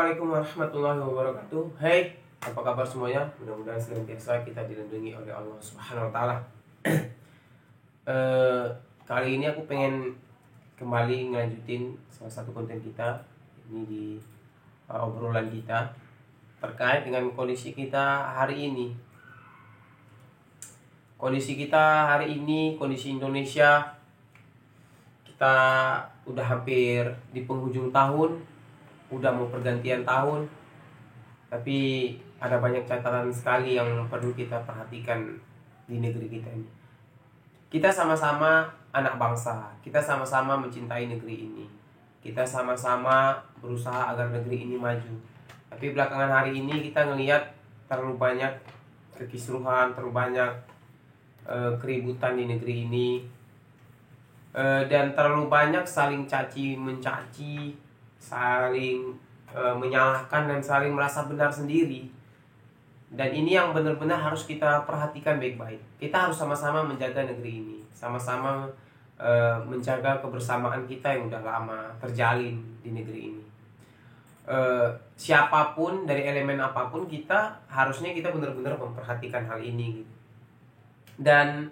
Assalamualaikum warahmatullahi wabarakatuh. Hey, apa kabar semuanya? Mudah-mudahan senantiasa kita dilindungi oleh Allah Subhanahu wa taala. Kali ini aku pengen kembali ngelanjutin salah satu konten kita ini di obrolan kita terkait dengan kondisi kita hari ini. Kondisi kita hari ini, kondisi Indonesia, kita udah hampir di penghujung tahun, udah mau pergantian tahun, tapi ada banyak catatan sekali yang perlu kita perhatikan di negeri kita ini. Kita sama-sama anak bangsa, kita sama-sama mencintai negeri ini, kita sama-sama berusaha agar negeri ini maju. Tapi belakangan hari ini kita ngelihat terlalu banyak kekisruhan, terlalu banyak keributan di negeri ini, dan terlalu banyak saling caci mencaci, saling menyalahkan dan saling merasa benar sendiri. Dan ini yang benar-benar harus kita perhatikan baik-baik. Kita harus sama-sama menjaga negeri ini, sama-sama menjaga kebersamaan kita yang udah lama terjalin di negeri ini. Siapapun, dari elemen apapun, harusnya kita benar-benar memperhatikan hal ini gitu. Dan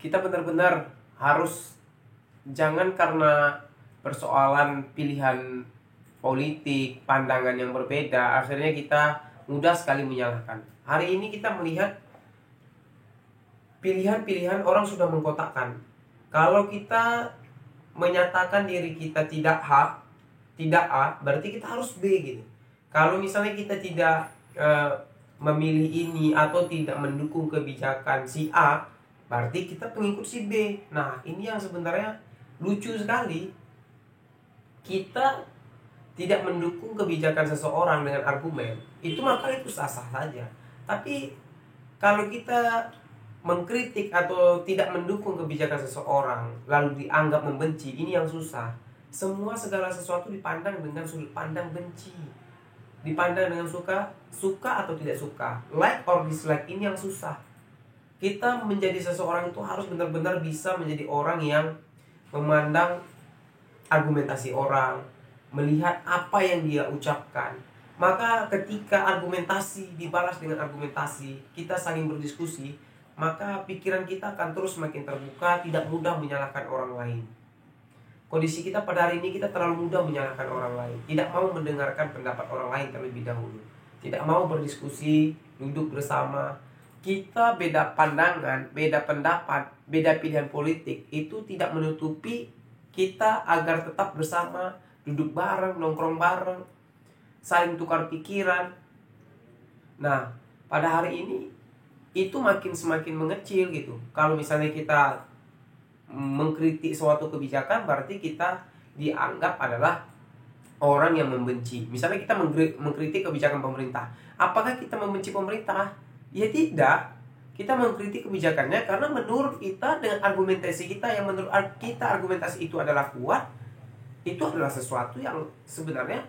kita benar-benar harus, jangan karena persoalan pilihan politik, pandangan yang berbeda, akhirnya kita mudah sekali menyalahkan. Hari ini kita melihat pilihan-pilihan orang sudah mengkotakkan. Kalau kita menyatakan diri kita tidak A, berarti kita harus B gitu. Kalau misalnya kita tidak memilih ini atau tidak mendukung kebijakan si A, berarti kita pengikut si B. Nah, ini yang sebenarnya lucu sekali. Kita tidak mendukung kebijakan seseorang dengan argumen, maka itu sah-sah saja. Tapi kalau kita mengkritik atau tidak mendukung kebijakan seseorang lalu dianggap membenci, ini yang susah. Segala sesuatu dipandang dengan sudut pandang benci, dipandang dengan suka atau tidak suka, like or dislike, ini yang susah. Kita menjadi seseorang itu harus benar-benar bisa menjadi orang yang memandang argumentasi orang, melihat apa yang dia ucapkan. Maka ketika argumentasi dibalas dengan argumentasi, kita saling berdiskusi, maka pikiran kita akan terus semakin terbuka, tidak mudah menyalahkan orang lain. Kondisi kita pada hari ini, kita terlalu mudah menyalahkan orang lain, tidak mau mendengarkan pendapat orang lain terlebih dahulu, tidak mau berdiskusi, duduk bersama. Kita beda pandangan, beda pendapat, beda pilihan politik, itu tidak menutupi kita agar tetap bersama, duduk bareng, nongkrong bareng, saling tukar pikiran. Nah, pada hari ini itu semakin mengecil gitu. Kalau misalnya kita mengkritik suatu kebijakan, berarti kita dianggap adalah orang yang membenci. Misalnya kita mengkritik kebijakan pemerintah, apakah kita membenci pemerintah? Ya tidak. Kita mengkritik kebijakannya karena menurut kita, dengan argumentasi kita yang menurut kita argumentasi itu adalah kuat, itu adalah sesuatu yang sebenarnya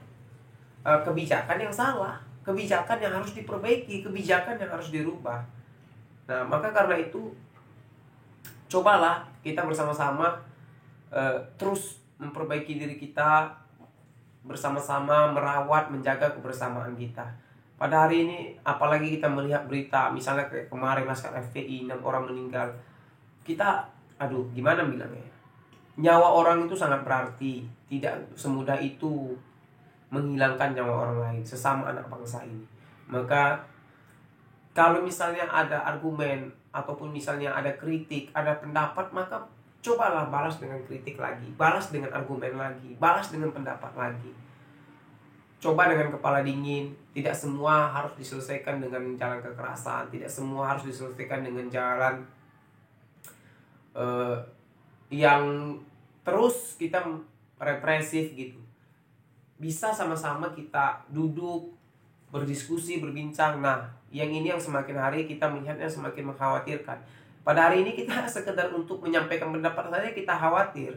kebijakan yang salah, kebijakan yang harus diperbaiki, kebijakan yang harus dirubah. Nah, maka karena itu, cobalah kita bersama-sama terus memperbaiki diri kita, bersama-sama merawat, menjaga kebersamaan kita. Pada hari ini, apalagi kita melihat berita, misalnya kayak kemarin Laskar FPI 6 orang meninggal, kita, gimana bilangnya? Nyawa orang itu sangat berarti, tidak semudah itu menghilangkan nyawa orang lain, sesama anak bangsa ini. Maka kalau misalnya ada argumen ataupun misalnya ada kritik, ada pendapat, maka cobalah balas dengan kritik lagi, balas dengan argumen lagi, balas dengan pendapat lagi. Coba dengan kepala dingin. Tidak semua harus diselesaikan dengan jalan kekerasan, tidak semua harus diselesaikan dengan jalan yang terus kita represif gitu. Bisa sama-sama kita duduk, berdiskusi, berbincang. Nah, yang ini yang semakin hari kita melihatnya semakin mengkhawatirkan. Pada hari ini kita sekedar untuk menyampaikan pendapat saja kita khawatir.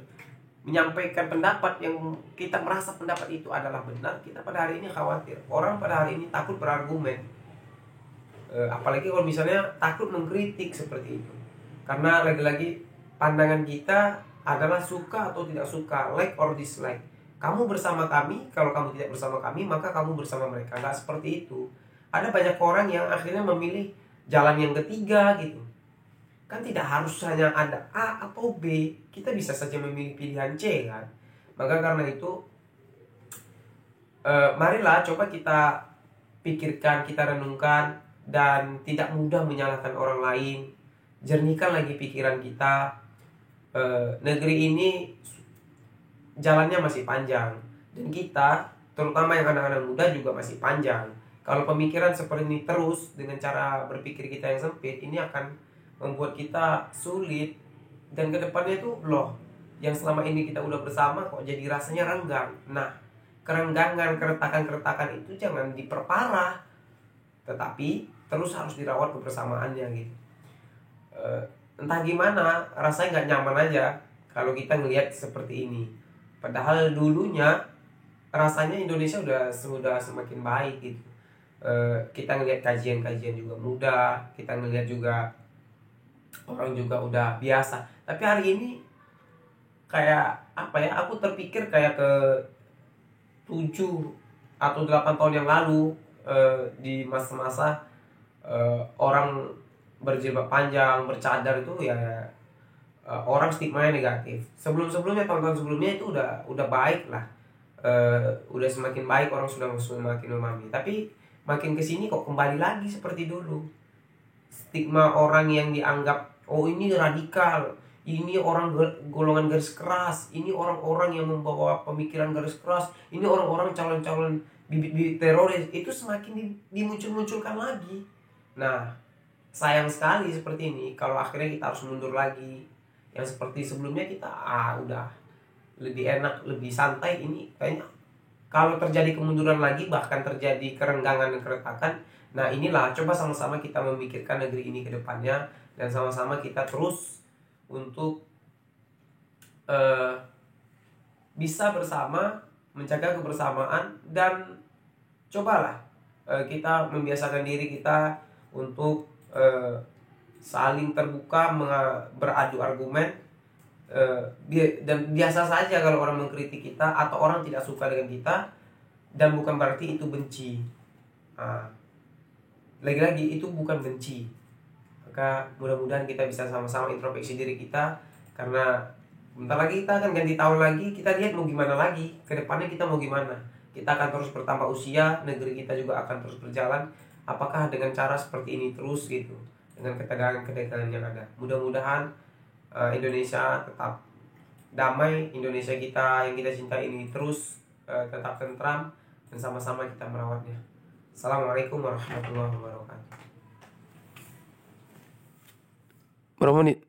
Menyampaikan pendapat yang kita merasa pendapat itu adalah benar, kita pada hari ini khawatir. Orang pada hari ini takut berargumen, apalagi kalau misalnya takut mengkritik seperti itu. Karena lagi-lagi pandangan kita adalah suka atau tidak suka, like or dislike. kamu bersama kami, kalau kamu tidak bersama kami maka kamu bersama mereka. Nggak seperti itu. Ada banyak orang yang akhirnya memilih jalan yang ketiga gitu. Kan tidak harus hanya ada A atau B, kita bisa saja memilih pilihan C kan. Maka karena itu marilah coba kita pikirkan, kita renungkan, dan tidak mudah menyalahkan orang lain. Jernihkan lagi pikiran kita. Negeri ini jalannya masih panjang, dan kita, terutama yang anak-anak muda juga masih panjang. Kalau pemikiran seperti ini terus dengan cara berpikir kita yang sempit, ini akan membuat kita sulit. Dan kedepannya itu loh, yang selama ini kita udah bersama kok jadi rasanya renggang. Nah, kerenggangan, keretakan-keretakan itu jangan diperparah, tetapi terus harus dirawat kebersamaannya gitu. Entah gimana, rasanya nggak nyaman aja kalau kita ngelihat seperti ini. Padahal dulunya rasanya Indonesia sudah semakin baik gitu. Kita ngelihat kajian-kajian juga mudah, kita ngelihat juga orang juga udah biasa. Tapi hari ini kayak apa ya? Aku terpikir kayak ke 7 atau 8 tahun yang lalu, di masa-masa orang berjilbab panjang, bercadar itu ya, orang stigmanya negatif. Sebelumnya, tahun-tahun sebelumnya itu udah baik lah. Udah semakin baik, orang sudah semakin memahami. Tapi makin kesini kok kembali lagi seperti dulu. Stigma orang yang dianggap, oh ini radikal, ini orang golongan garis keras, ini orang-orang yang membawa pemikiran garis keras, ini orang-orang calon-calon bibit-bibit teroris, itu semakin dimuncul-munculkan lagi. Nah, sayang sekali seperti ini kalau akhirnya kita harus mundur lagi. Yang seperti sebelumnya kita udah lebih enak, lebih santai. Ini kayaknya kalau terjadi kemunduran lagi, bahkan terjadi kerenggangan dan keretakan, nah inilah coba sama-sama kita memikirkan negeri ini ke depannya, dan sama-sama kita terus untuk bisa bersama menjaga kebersamaan. Dan cobalah kita membiasakan diri kita untuk saling terbuka, beradu argumen, dan biasa saja kalau orang mengkritik kita atau orang tidak suka dengan kita, dan bukan berarti itu benci. Lagi-lagi itu bukan benci. Maka mudah-mudahan kita bisa sama-sama introspeksi diri kita, karena bentar lagi kita akan ganti tahun lagi. Kita lihat mau gimana lagi, kedepannya kita mau gimana. Kita akan terus bertambah usia, negeri kita juga akan terus berjalan. Apakah dengan cara seperti ini terus gitu, dengan ketegangan-ketegangan yang ada. Mudah-mudahan Indonesia tetap damai, Indonesia kita yang kita cintai ini terus tetap tentram, dan sama-sama kita merawatnya. Assalamualaikum warahmatullahi wabarakatuh. Berapa menit?